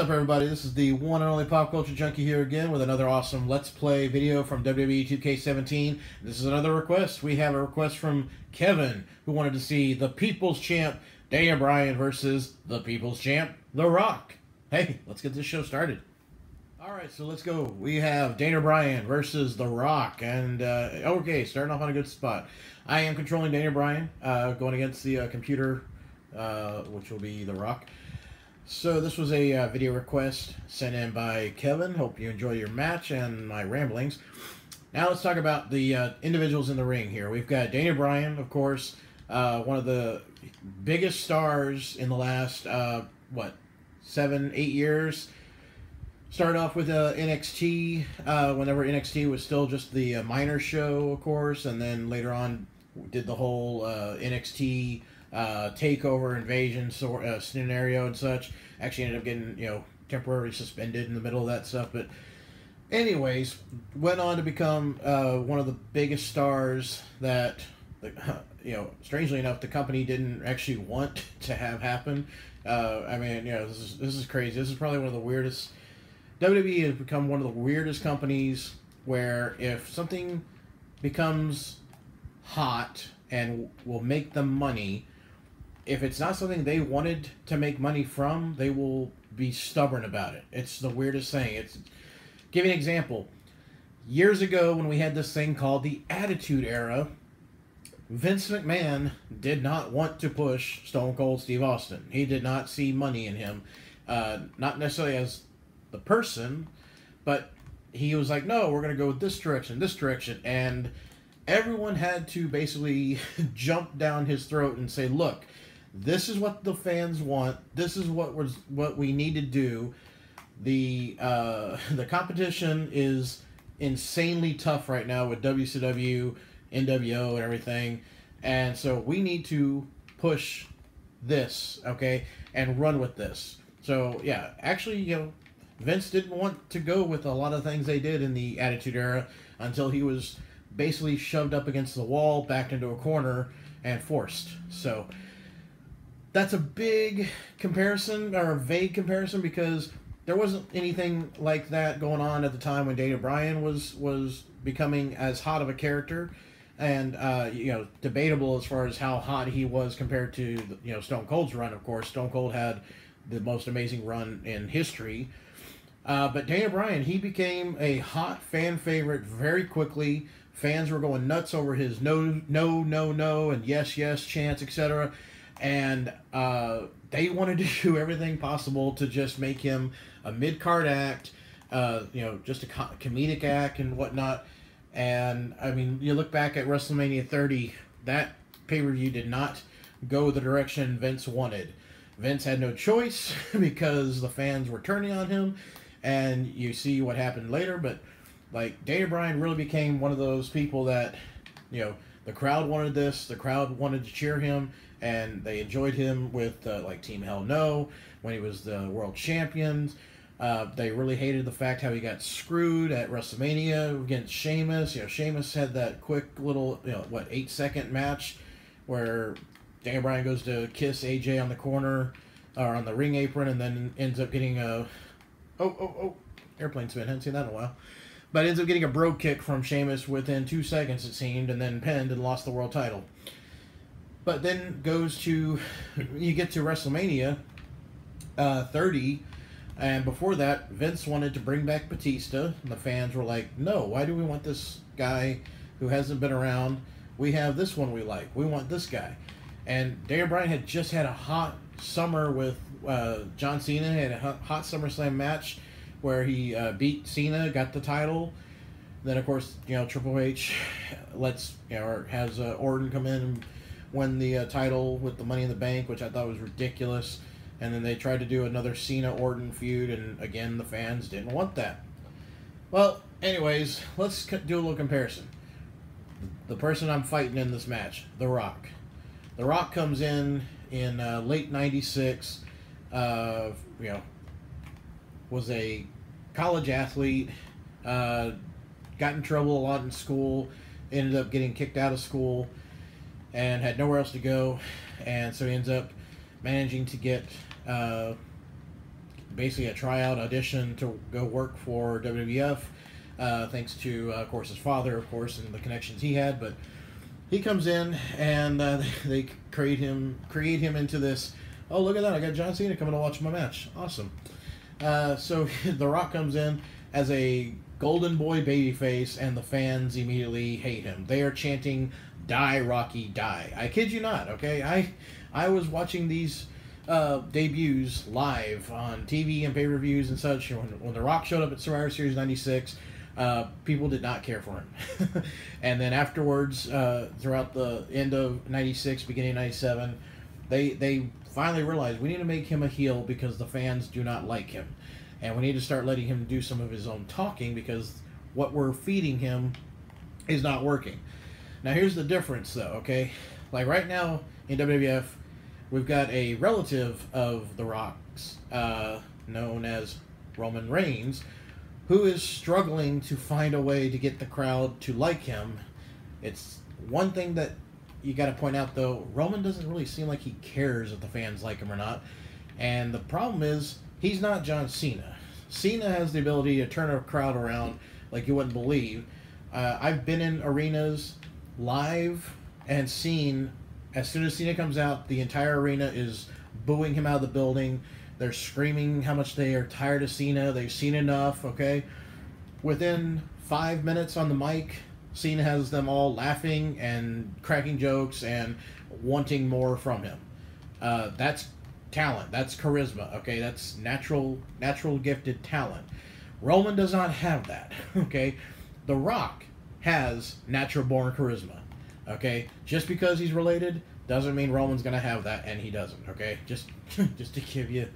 up, everybody? This is the one and only Pop Culture Junkie here again with another awesome Let's Play video from WWE2k17. This is another request. We have a request from Kevin, who wanted to see the People's Champ, Daniel Bryan, versus the People's Champ, The Rock. Hey, let's get this show started. Alright, so let's go. We have Daniel Bryan versus The Rock. And, okay, starting off on a good spot. I am controlling Daniel Bryan, going against the computer, which will be The Rock. So this was a video request sent in by Kevin. Hope you enjoy your match and my ramblings. Now let's talk about the individuals in the ring here. We've got Daniel Bryan, of course, one of the biggest stars in the last, 7-8 years. Started off with NXT, whenever NXT was still just the minor show, of course, and then later on did the whole NXT takeover invasion scenario and such. Actually ended up getting, temporarily suspended in the middle of that stuff. But anyways, went on to become one of the biggest stars that, strangely enough, the company didn't actually want to have happen. This is crazy. This is probably one of the weirdest. WWE has become one of the weirdest companies where if something becomes hot and will make them money, if it's not something they wanted to make money from, they will be stubborn about it. It's the weirdest thing. Give you an example. Years ago, when we had this thing called the Attitude Era, Vince McMahon did not want to push Stone Cold Steve Austin. He did not see money in him. Not necessarily as the person, but he was like, no, we're going to go with this direction. And everyone had to basically jump down his throat and say, look, this is what the fans want. This is what we need to do. The competition is insanely tough right now with WCW, NWO, and everything. And so we need to push this, okay, and run with this. So, yeah, actually, Vince didn't want to go with a lot of things they did in the Attitude Era until he was basically shoved up against the wall, backed into a corner, and forced. So that's a big comparison, or a vague comparison, because there wasn't anything like that going on at the time when Daniel Bryan was becoming as hot of a character, and debatable as far as how hot he was compared to Stone Cold's run. Of course, Stone Cold had the most amazing run in history. But Daniel Bryan, he became a hot fan favorite very quickly. Fans were going nuts over his no, and yes chants, etc. And they wanted to do everything possible to just make him a mid-card act, just a comedic act and whatnot. And, I mean, you look back at WrestleMania 30, that pay-per-view did not go the direction Vince wanted. Vince had no choice because the fans were turning on him. And you see what happened later, but like Daniel Bryan really became one of those people that, the crowd wanted this, the crowd wanted to cheer him, and they enjoyed him with like Team Hell No when he was the world champion. They really hated the fact how he got screwed at WrestleMania against Sheamus. Sheamus had that quick little 8-second match where Daniel Bryan goes to kiss AJ on the corner or on the ring apron, and then ends up getting a airplane spin. Haven't seen that in a while. But ends up getting a bro kick from Sheamus within 2 seconds, it seemed, and then pinned and lost the world title. But then you get to WrestleMania 30, and before that, Vince wanted to bring back Batista, and the fans were like, no, why do we want this guy who hasn't been around? We have this one we like. We want this guy. And Daniel Bryan had just had a hot summer with John Cena. He had a hot SummerSlam match where he beat Cena, got the title. Then, of course, Triple H has Orton come in and win the title with the Money in the Bank, which I thought was ridiculous. And then they tried to do another Cena-Orton feud, and again, the fans didn't want that. Well, anyways, let's do a little comparison. The person I'm fighting in this match, The Rock. The Rock comes in late '96. Was a college athlete, got in trouble a lot in school, ended up getting kicked out of school, and had nowhere else to go, and so he ends up managing to get basically a tryout audition to go work for WWF, thanks to, of course, his father, of course, and the connections he had. But he comes in, and they create him into this. Oh, look at that! I got John Cena coming to watch my match. Awesome. So The Rock comes in as a golden boy babyface, and the fans immediately hate him. They are chanting, "Die, Rocky, die!" I kid you not. Okay, I was watching these debuts live on TV and pay-per-views and such. When The Rock showed up at Survivor Series '96, people did not care for him. And then afterwards, throughout the end of '96, beginning of '97, they finally realized we need to make him a heel because the fans do not like him. And we need to start letting him do some of his own talking because what we're feeding him is not working. Now, here's the difference, though, okay? Like right now in WWF, we've got a relative of The Rock's, known as Roman Reigns, who is struggling to find a way to get the crowd to like him. It's one thing that you got to point out, though. Roman doesn't really seem like he cares if the fans like him or not. And the problem is, he's not John Cena. Cena has the ability to turn a crowd around like you wouldn't believe. I've been in arenas live and seen, as soon as Cena comes out, the entire arena is booing him out of the building. They're screaming how much they are tired of Cena. They've seen enough, okay? Within 5 minutes on the mic, Cena has them all laughing and cracking jokes and wanting more from him. That's talent. That's charisma, okay? That's natural gifted talent. Roman does not have that, okay? The Rock has natural-born charisma, okay? Just because he's related doesn't mean Roman's going to have that, and he doesn't, okay? Just to give you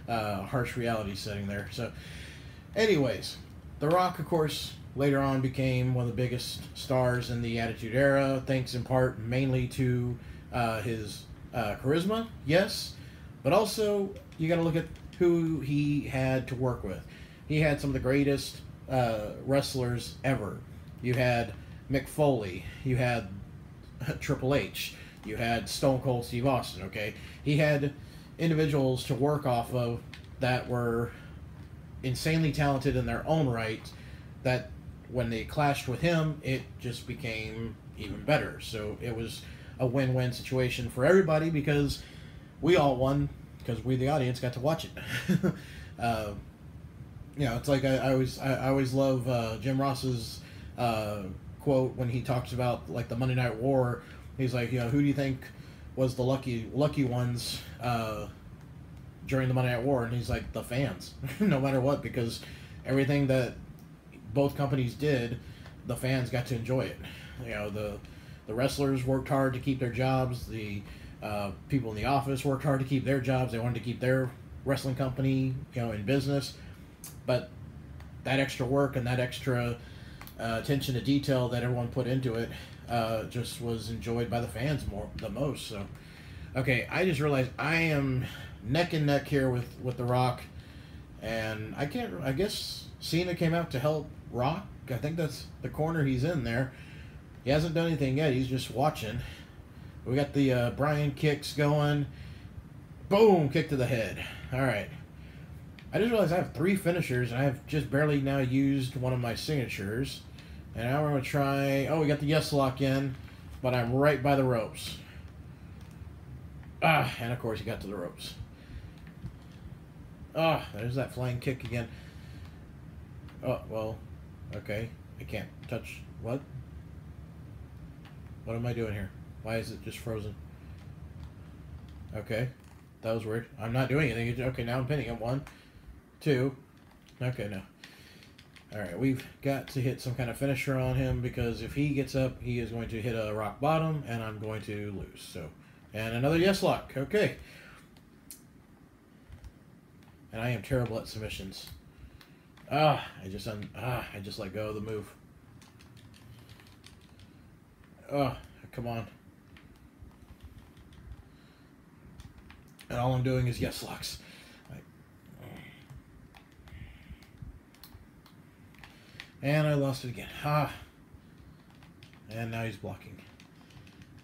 a harsh reality setting there. So, anyways, The Rock, of course, later on became one of the biggest stars in the Attitude Era, thanks in part mainly to his charisma, yes, but also you got to look at who he had to work with. He had some of the greatest wrestlers ever. You had Mick Foley, you had Triple H, you had Stone Cold Steve Austin, okay? He had individuals to work off of that were insanely talented in their own right, that when they clashed with him, it just became even better. So it was a win-win situation for everybody because we all won because we, the audience, got to watch it. You know, it's like I always love Jim Ross's quote when he talks about like the Monday Night War. He's like, you know, who do you think was the lucky ones during the Monday Night War? And he's like, the fans, no matter what, because everything that both companies did, the fans got to enjoy it. You know, the wrestlers worked hard to keep their jobs. The people in the office worked hard to keep their jobs. They wanted to keep their wrestling company, you know, in business. But that extra work and that extra attention to detail that everyone put into it just was enjoyed by the fans the most. So, okay, I just realized I am neck and neck here with The Rock, and I guess Cena came out to help Rock. I think that's the corner he's in there. He hasn't done anything yet. He's just watching. We got the Brian kicks going. Boom, kick to the head. All right. I just realized I have 3 finishers, and I have just barely now used one of my signatures. And now we're going to try... Oh, we got the yes lock in, but I'm right by the ropes. Ah, and of course he got to the ropes. Ah, there's that flying kick again. Oh, well, okay. I can't touch... What? What am I doing here? Why is it just frozen? Okay. That was weird. I'm not doing anything. Okay, now I'm pinning him. 1, 2. Okay, no. Alright, we've got to hit some kind of finisher on him because if he gets up, he is going to hit a rock bottom, and I'm going to lose. So, and another yes lock. Okay. And I am terrible at submissions. I just let go of the move. Come on. And all I'm doing is yes locks. And I lost it again. And now he's blocking.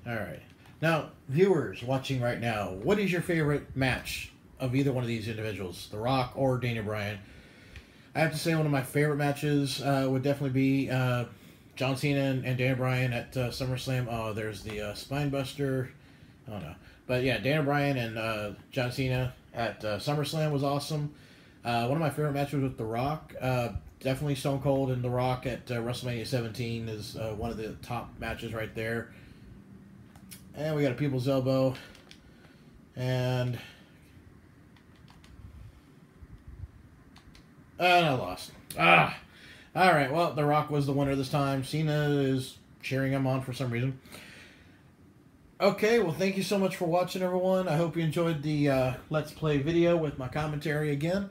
Alright. Now, viewers watching right now, what is your favorite match of either one of these individuals, The Rock or Daniel Bryan. I have to say one of my favorite matches would definitely be John Cena and Daniel Bryan at SummerSlam. Oh, there's the Spine Buster. Oh no. But yeah, Daniel Bryan and John Cena at SummerSlam was awesome. One of my favorite matches with The Rock. Definitely Stone Cold and The Rock at WrestleMania 17 is one of the top matches right there. And we got a People's Elbow. And I lost. Alright, well, The Rock was the winner this time. Cena is cheering him on for some reason. Okay, well, thank you so much for watching, everyone. I hope you enjoyed the Let's Play video with my commentary again.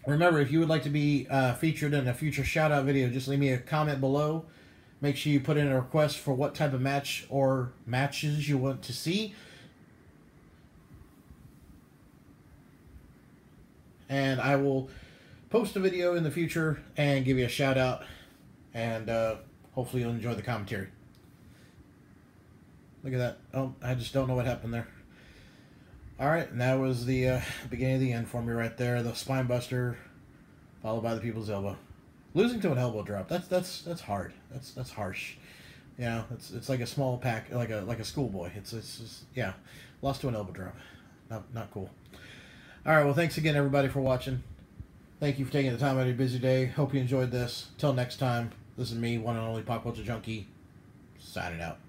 Remember, if you would like to be featured in a future shout-out video, just leave me a comment below. Make sure you put in a request for what type of match or matches you want to see. And I will post a video in the future and give you a shout-out. And hopefully you'll enjoy the commentary. Look at that. Oh, I just don't know what happened there. Alright, and that was the beginning of the end for me right there. The Spine Buster, followed by the People's Elbow. Losing to an elbow drop. That's hard. That's harsh. You know, it's like a small pack, like a schoolboy. It's just, yeah, lost to an elbow drop. Not cool. Alright, well, thanks again, everybody, for watching. Thank you for taking the time out of your busy day. Hope you enjoyed this. Till next time, this is me, one and only Pop Culture Junkie, signing out.